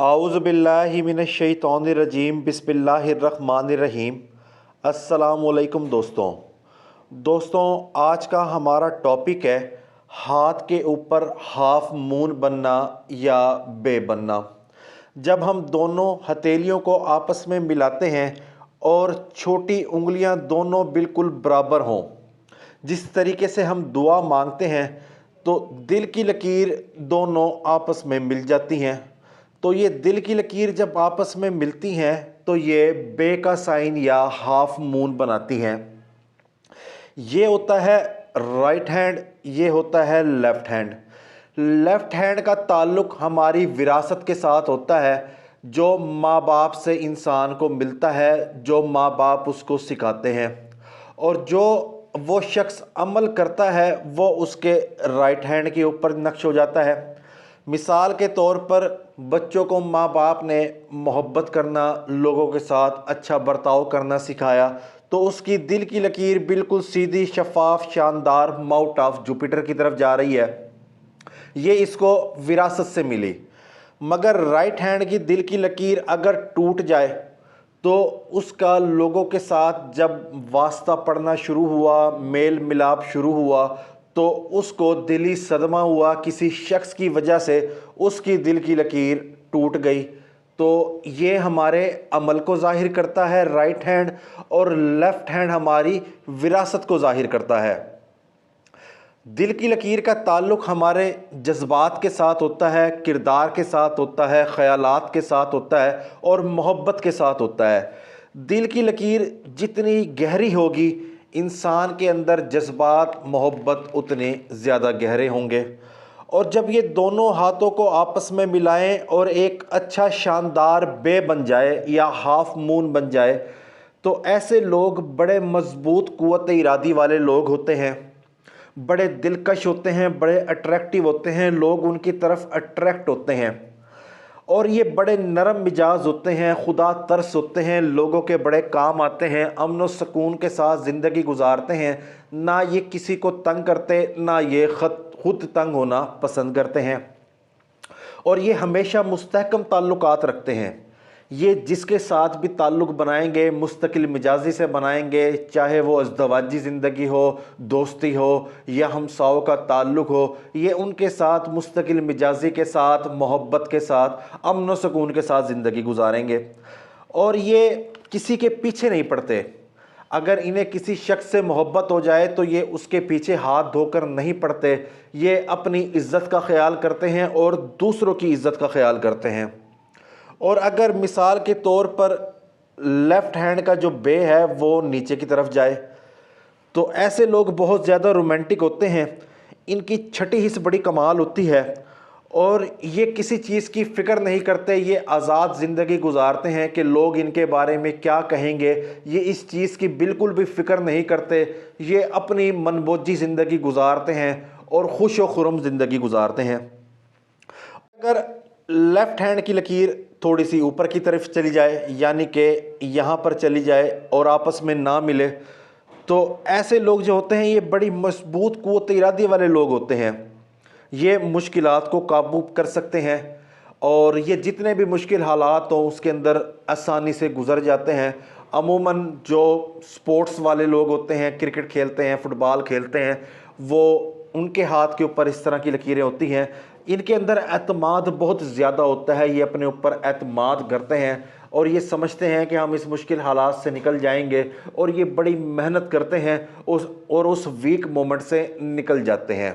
आऊज़ुबिल्लाहि मिनश्शैतानिर्रजीम बिस्मिल्लाहिर्रहमानिर्रहीम। अस्सलामुअलैकुम दोस्तों, आज का हमारा टॉपिक है हाथ के ऊपर हाफ मून बनना या बे बनना। जब हम दोनों हथेलियों को आपस में मिलाते हैं और छोटी उंगलियां दोनों बिल्कुल बराबर हों, जिस तरीके से हम दुआ मांगते हैं तो दिल की लकीर दोनों आपस में मिल जाती हैं। तो ये दिल की लकीर जब आपस में मिलती हैं तो ये बे का साइन या हाफ मून बनाती हैं। ये होता है राइट हैंड, ये होता है लेफ्ट हैंड। लेफ्ट हैंड का ताल्लुक हमारी विरासत के साथ होता है, जो माँ बाप से इंसान को मिलता है, जो माँ बाप उसको सिखाते हैं, और जो वो शख्स अमल करता है वो उसके राइट हैंड के ऊपर नक्श हो जाता है। मिसाल के तौर पर बच्चों को माँ बाप ने मोहब्बत करना, लोगों के साथ अच्छा बर्ताव करना सिखाया, तो उसकी दिल की लकीर बिल्कुल सीधी, शफाफ, शानदार माउथ ऑफ जुपिटर की तरफ जा रही है। ये इसको विरासत से मिली। मगर राइट हैंड की दिल की लकीर अगर टूट जाए तो उसका लोगों के साथ जब वास्ता पड़ना शुरू हुआ, मेल मिलाप शुरू हुआ, तो उसको दिली सदमा हुआ, किसी शख्स की वजह से उसकी दिल की लकीर टूट गई। तो ये हमारे अमल को ज़ाहिर करता है राइट हैंड, और लेफ़्ट हैंड हमारी विरासत को ज़ाहिर करता है। दिल की लकीर का ताल्लुक़ हमारे जज्बात के साथ होता है, किरदार के साथ होता है, ख़यालात के साथ होता है और मोहब्बत के साथ होता है। दिल की लकीर जितनी गहरी होगी, इंसान के अंदर जज्बात, मोहब्बत उतने ज़्यादा गहरे होंगे। और जब ये दोनों हाथों को आपस में मिलाएं और एक अच्छा शानदार बे बन जाए या हाफ मून बन जाए, तो ऐसे लोग बड़े मजबूत कुव्वत इरादी वाले लोग होते हैं, बड़े दिलकश होते हैं, बड़े अट्रैक्टिव होते हैं, लोग उनकी तरफ अट्रैक्ट होते हैं। और ये बड़े नरम मिजाज होते हैं, खुदा तरस होते हैं, लोगों के बड़े काम आते हैं, अमन व सुकून के साथ ज़िंदगी गुजारते हैं। ना ये किसी को तंग करते, ना ये खुद तंग होना पसंद करते हैं। और ये हमेशा मुस्तहकम ताल्लुकात रखते हैं। ये जिसके साथ भी ताल्लुक़ बनाएंगे मुस्तकिल मिजाजी से बनाएंगे, चाहे वो अज़दवाजी ज़िंदगी हो, दोस्ती हो या हमसाओं का ताल्लुक़ हो। ये उनके साथ मुस्तकिल मिजाजी के साथ, मोहब्बत के साथ, अमन व सुकून के साथ ज़िंदगी गुजारेंगे। और ये किसी के पीछे नहीं पड़ते। अगर इन्हें किसी शख्स से मोहब्बत हो जाए तो ये उसके पीछे हाथ धोकर नहीं पड़ते। ये अपनी इज़्ज़त का ख्याल करते हैं और दूसरों की इज़्ज़त का ख्याल करते हैं। और अगर मिसाल के तौर पर लेफ़्ट हैंड का जो बे है वो नीचे की तरफ जाए, तो ऐसे लोग बहुत ज़्यादा रोमांटिक होते हैं। इनकी छठी हिस्स बड़ी कमाल होती है और ये किसी चीज़ की फ़िक्र नहीं करते। ये आज़ाद ज़िंदगी गुजारते हैं कि लोग इनके बारे में क्या कहेंगे, ये इस चीज़ की बिल्कुल भी फ़िक्र नहीं करते। ये अपनी मनबोझी ज़िंदगी गुजारते हैं और खुश व खुर्रम ज़िंदगी गुजारते हैं। अगर लेफ़्ट हैंड की लकीर थोड़ी सी ऊपर की तरफ चली जाए, यानी कि यहाँ पर चली जाए और आपस में ना मिले, तो ऐसे लोग जो होते हैं ये बड़ी मजबूत कुव्वत इरादी वाले लोग होते हैं। ये मुश्किलात को काबू कर सकते हैं और ये जितने भी मुश्किल हालात हों उसके अंदर आसानी से गुज़र जाते हैं। अमूमन जो स्पोर्ट्स वाले लोग होते हैं, क्रिकेट खेलते हैं, फ़ुटबॉल खेलते हैं, वो उनके हाथ के ऊपर इस तरह की लकीरें होती हैं। इनके अंदर एतमाद बहुत ज़्यादा होता है, ये अपने ऊपर एतमाद करते हैं और ये समझते हैं कि हम इस मुश्किल हालात से निकल जाएंगे, और ये बड़ी मेहनत करते हैं उस वीक मोमेंट से निकल जाते हैं।